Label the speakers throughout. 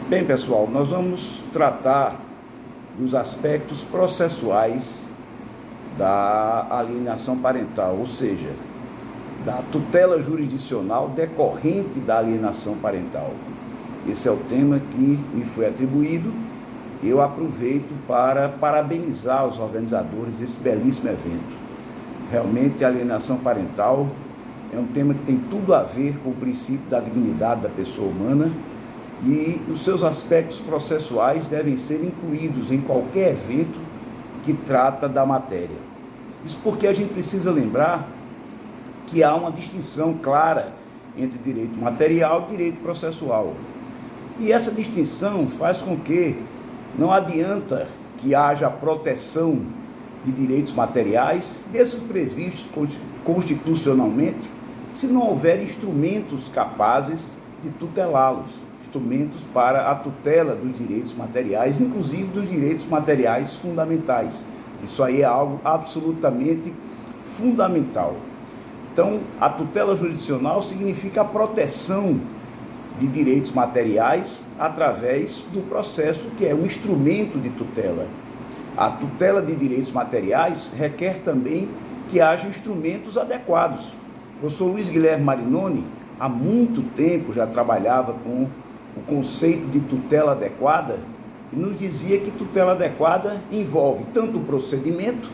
Speaker 1: Bem, pessoal, nós vamos tratar dos aspectos processuais da alienação parental, ou seja, da tutela jurisdicional decorrente da alienação parental. Esse é o tema que me foi atribuído e eu aproveito para parabenizar os organizadores desse belíssimo evento. Realmente, a alienação parental é um tema que tem tudo a ver com o princípio da dignidade da pessoa humana e os seus aspectos processuais devem ser incluídos em qualquer evento que trata da matéria. Isso porque a gente precisa lembrar que há uma distinção clara entre direito material e direito processual. E essa distinção faz com que não adianta que haja proteção de direitos materiais, mesmo previstos constitucionalmente, se não houver instrumentos capazes de tutelá-los, instrumentos para a tutela dos direitos materiais, inclusive dos direitos materiais fundamentais. Isso aí é algo absolutamente fundamental. Então, a tutela jurisdicional significa a proteção de direitos materiais através do processo que é um instrumento de tutela. A tutela de direitos materiais requer também que haja instrumentos adequados. O professor Luiz Guilherme Marinoni, há muito tempo, já trabalhava com o conceito de tutela adequada e nos dizia que tutela adequada envolve tanto o procedimento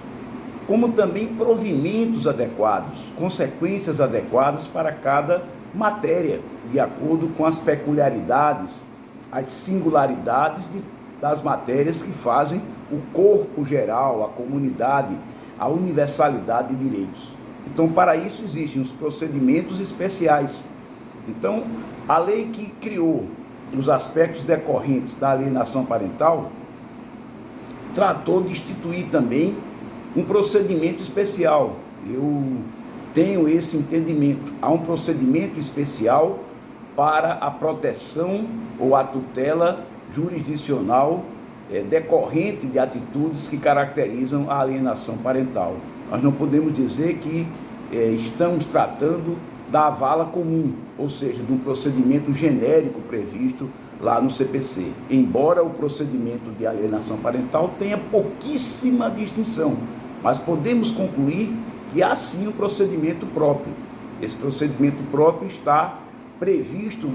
Speaker 1: como também provimentos adequados, consequências adequadas para cada matéria, de acordo com as peculiaridades, as singularidades das matérias que fazem o corpo geral, a comunidade, a universalidade de direitos. Então, para isso existem os procedimentos especiais. Então, a lei que criou os aspectos decorrentes da alienação parental tratou de instituir também um procedimento especial. Eu tenho esse entendimento. Há um procedimento especial para a proteção ou a tutela jurisdicional decorrente de atitudes que caracterizam a alienação parental. Nós não podemos dizer que estamos tratando da vala comum, ou seja, de um procedimento genérico previsto lá no CPC. Embora o procedimento de alienação parental tenha pouquíssima distinção, mas podemos concluir que há sim um procedimento próprio. Esse procedimento próprio está previsto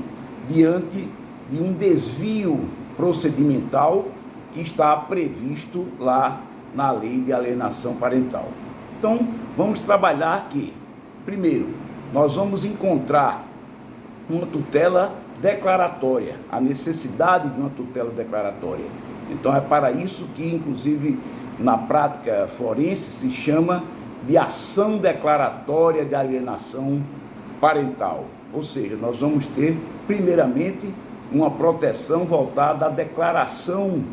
Speaker 1: diante de um desvio procedimental que está previsto lá na lei de alienação parental. Então, vamos trabalhar que, primeiro, nós vamos encontrar uma tutela declaratória, a necessidade de uma tutela declaratória. Então, é para isso que, inclusive, na prática forense se chama de ação declaratória de alienação parental. Ou seja, nós vamos ter, primeiramente, uma proteção voltada à declaração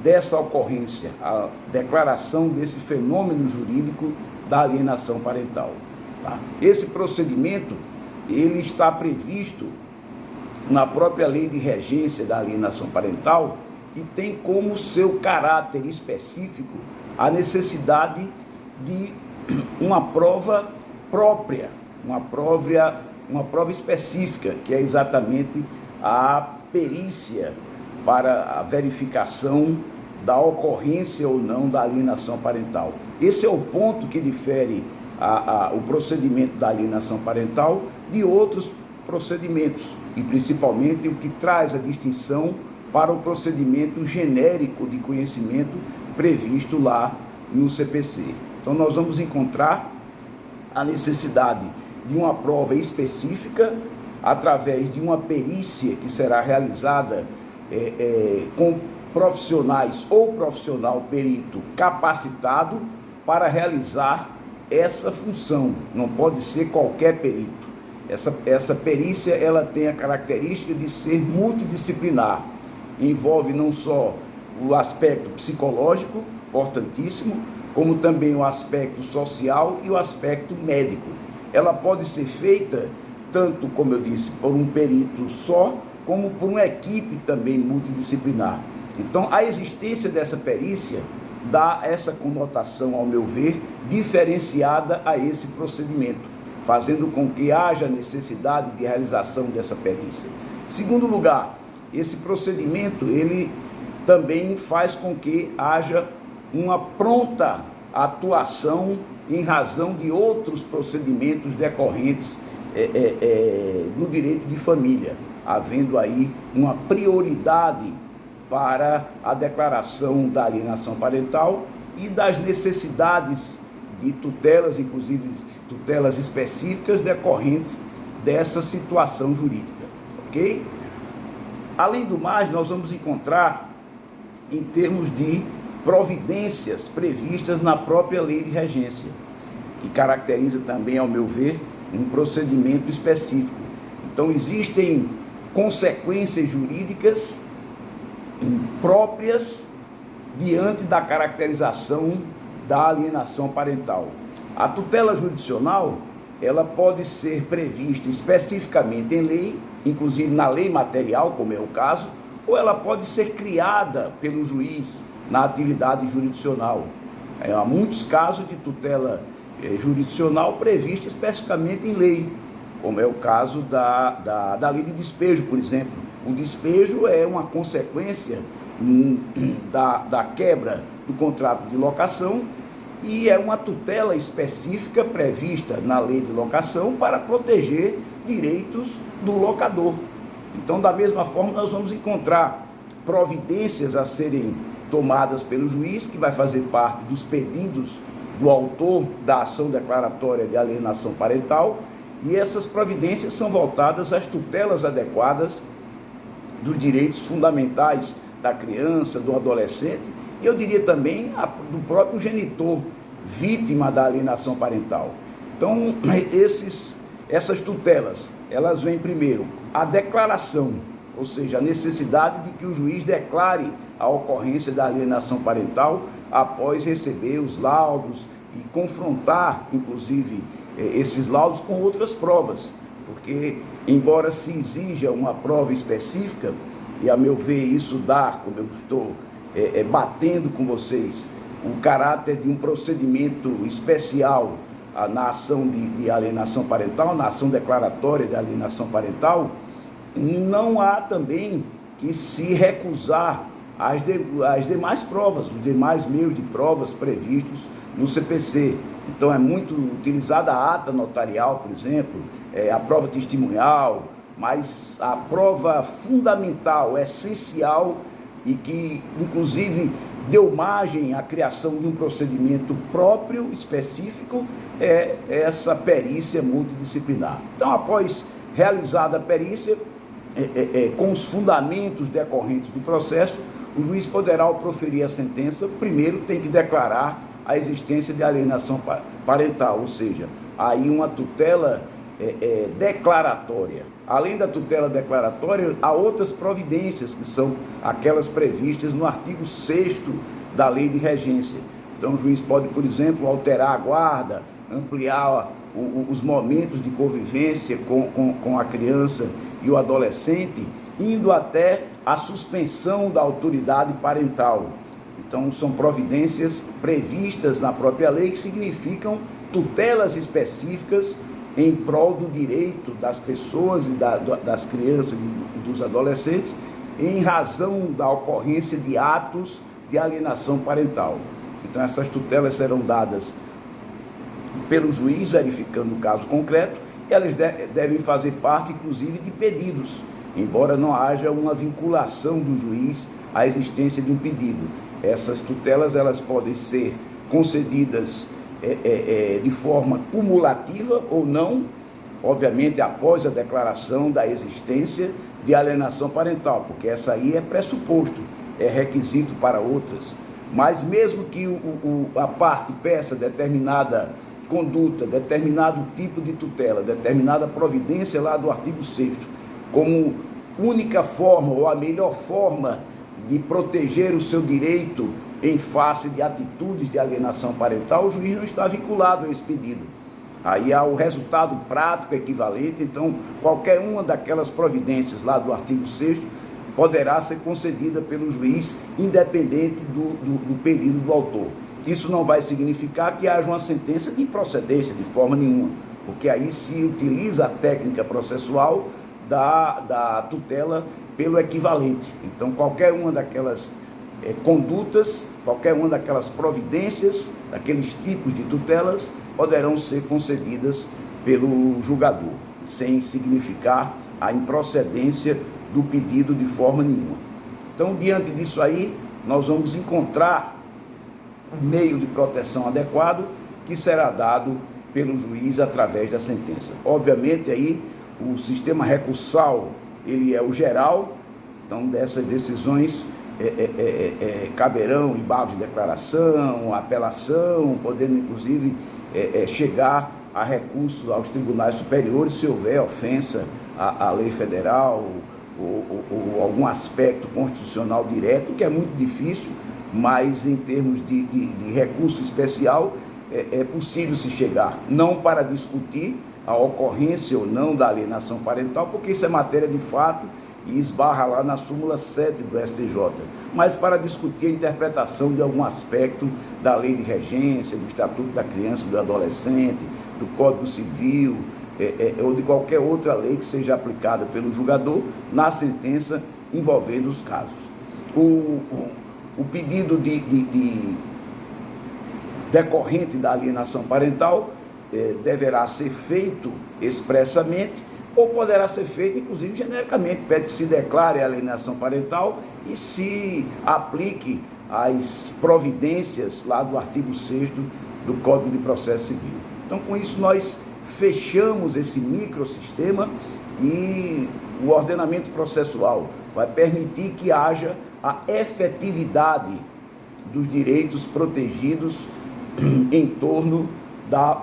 Speaker 1: dessa ocorrência, a declaração desse fenômeno jurídico da alienação parental. Tá? Esse procedimento, ele está previsto na própria lei de regência da alienação parental e tem como seu caráter específico a necessidade de uma prova própria, uma prova específica, que é exatamente a perícia para a verificação da ocorrência ou não da alienação parental. Esse é o ponto que difere o procedimento da alienação parental de outros procedimentos, e principalmente o que traz a distinção para o procedimento genérico de conhecimento previsto lá no CPC. Então, nós vamos encontrar a necessidade de uma prova específica através de uma perícia que será realizada com profissionais ou profissional perito capacitado para realizar essa função. Não pode ser qualquer perito. Essa perícia ela tem a característica de ser multidisciplinar. Envolve não só o aspecto psicológico, importantíssimo, como também o aspecto social e o aspecto médico. Ela pode ser feita tanto, como eu disse, por um perito só, como por uma equipe também multidisciplinar. Então, a existência dessa perícia dá essa conotação, ao meu ver, diferenciada a esse procedimento, fazendo com que haja necessidade de realização dessa perícia. Segundo lugar, esse procedimento ele também faz com que haja uma pronta atuação em razão de outros procedimentos decorrentes no direito de família, havendo aí uma prioridade para a declaração da alienação parental e das necessidades de tutelas, inclusive tutelas específicas decorrentes dessa situação jurídica, ok? Além do mais, nós vamos encontrar, em termos de providências previstas na própria lei de regência, que caracteriza também, ao meu ver, um procedimento específico. Então, existem consequências jurídicas próprias diante da caracterização da alienação parental. A tutela jurisdicional, ela pode ser prevista especificamente em lei, inclusive na lei material, como é o caso, ou ela pode ser criada pelo juiz na atividade jurisdicional. Há muitos casos de tutela jurisdicional prevista especificamente em lei, como é o caso da lei de despejo, por exemplo. O despejo é uma consequência da quebra do contrato de locação e é uma tutela específica prevista na lei de locação para proteger direitos do locador. Então, da mesma forma, nós vamos encontrar providências a serem tomadas pelo juiz, que vai fazer parte dos pedidos do autor da ação declaratória de alienação parental, e essas providências são voltadas às tutelas adequadas dos direitos fundamentais da criança, do adolescente, e eu diria também do próprio genitor, vítima da alienação parental. Então, essas tutelas, elas vêm primeiro a declaração, ou seja, a necessidade de que o juiz declare a ocorrência da alienação parental após receber os laudos e confrontar, inclusive, esses laudos com outras provas, porque, embora se exija uma prova específica, e a meu ver isso dá, como eu estou batendo com vocês, o caráter de um procedimento especial na ação de alienação parental, na ação declaratória de alienação parental, não há também que se recusar às demais provas, os demais meios de provas previstos no CPC. Então é muito utilizada a ata notarial, por exemplo, a prova testemunhal, mas a prova fundamental, essencial e que inclusive deu margem à criação de um procedimento próprio, específico, é essa perícia multidisciplinar. Então, após realizada a perícia, com os fundamentos decorrentes do processo, o juiz poderá, ao proferir a sentença, primeiro tem que declarar a existência de alienação parental, ou seja, aí uma tutela declaratória. Além da tutela declaratória, há outras providências, que são aquelas previstas no artigo 6º da Lei de Regência. Então, o juiz pode, por exemplo, alterar a guarda, ampliar os momentos de convivência com a criança e o adolescente, indo até a suspensão da autoridade parental. Então, são providências previstas na própria lei que significam tutelas específicas em prol do direito das pessoas e das crianças e dos adolescentes em razão da ocorrência de atos de alienação parental. Então, essas tutelas serão dadas pelo juiz, verificando o caso concreto, e elas devem fazer parte, inclusive, de pedidos, embora não haja uma vinculação do juiz à existência de um pedido. Essas tutelas, elas podem ser concedidas de forma cumulativa ou não, obviamente após a declaração da existência de alienação parental, porque essa aí é pressuposto, é requisito para outras. Mas mesmo que a parte peça determinada conduta, determinado tipo de tutela, determinada providência lá do artigo 6º, como única forma ou a melhor forma de proteger o seu direito em face de atitudes de alienação parental, o juiz não está vinculado a esse pedido. Aí há o resultado prático equivalente, então qualquer uma daquelas providências lá do artigo 6º poderá ser concedida pelo juiz, independente do pedido do autor. Isso não vai significar que haja uma sentença de improcedência de forma nenhuma, porque aí se utiliza a técnica processual da tutela pelo equivalente. Então, qualquer uma daquelas condutas, qualquer uma daquelas providências, daqueles tipos de tutelas, poderão ser concedidas pelo julgador, sem significar a improcedência do pedido de forma nenhuma. Então, diante disso aí, nós vamos encontrar um meio de proteção adequado que será dado pelo juiz através da sentença. Obviamente, aí, o sistema recursal, ele é o geral, então dessas decisões caberão embargos de declaração, apelação, podendo inclusive chegar a recursos aos tribunais superiores se houver ofensa à lei federal ou algum aspecto constitucional direto, que é muito difícil, mas em termos de recurso especial é possível se chegar, não para discutir a ocorrência ou não da alienação parental, porque isso é matéria de fato e esbarra lá na súmula 7 do STJ, mas para discutir a interpretação de algum aspecto da lei de regência, do Estatuto da Criança e do Adolescente, do Código Civil, ou de qualquer outra lei que seja aplicada pelo julgador na sentença envolvendo os casos. O pedido decorrente da alienação parental deverá ser feito expressamente ou poderá ser feito, inclusive, genericamente. Pede que se declare a alienação parental e se aplique as providências lá do artigo 6º do Código de Processo Civil. Então, com isso, nós fechamos esse microsistema e o ordenamento processual vai permitir que haja a efetividade dos direitos protegidos em torno da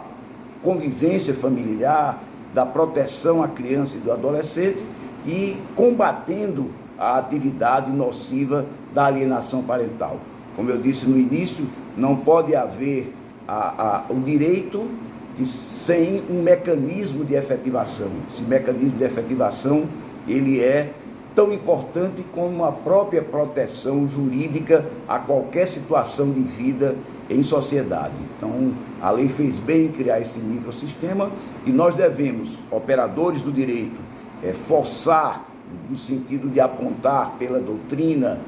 Speaker 1: convivência familiar, da proteção à criança e do adolescente e combatendo a atividade nociva da alienação parental. Como eu disse no início, não pode haver o direito sem um mecanismo de efetivação. Esse mecanismo de efetivação, ele é tão importante como a própria proteção jurídica a qualquer situação de vida em sociedade. Então, a lei fez bem em criar esse microsistema e nós devemos, operadores do direito, forçar, no sentido de apontar pela doutrina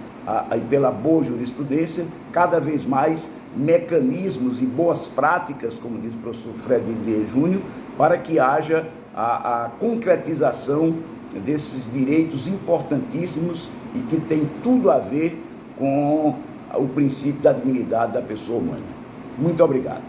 Speaker 1: e pela boa jurisprudência, cada vez mais mecanismos e boas práticas, como diz o professor Fred Júnior, para que haja a concretização desses direitos importantíssimos e que tem tudo a ver com o princípio da dignidade da pessoa humana. Muito obrigado.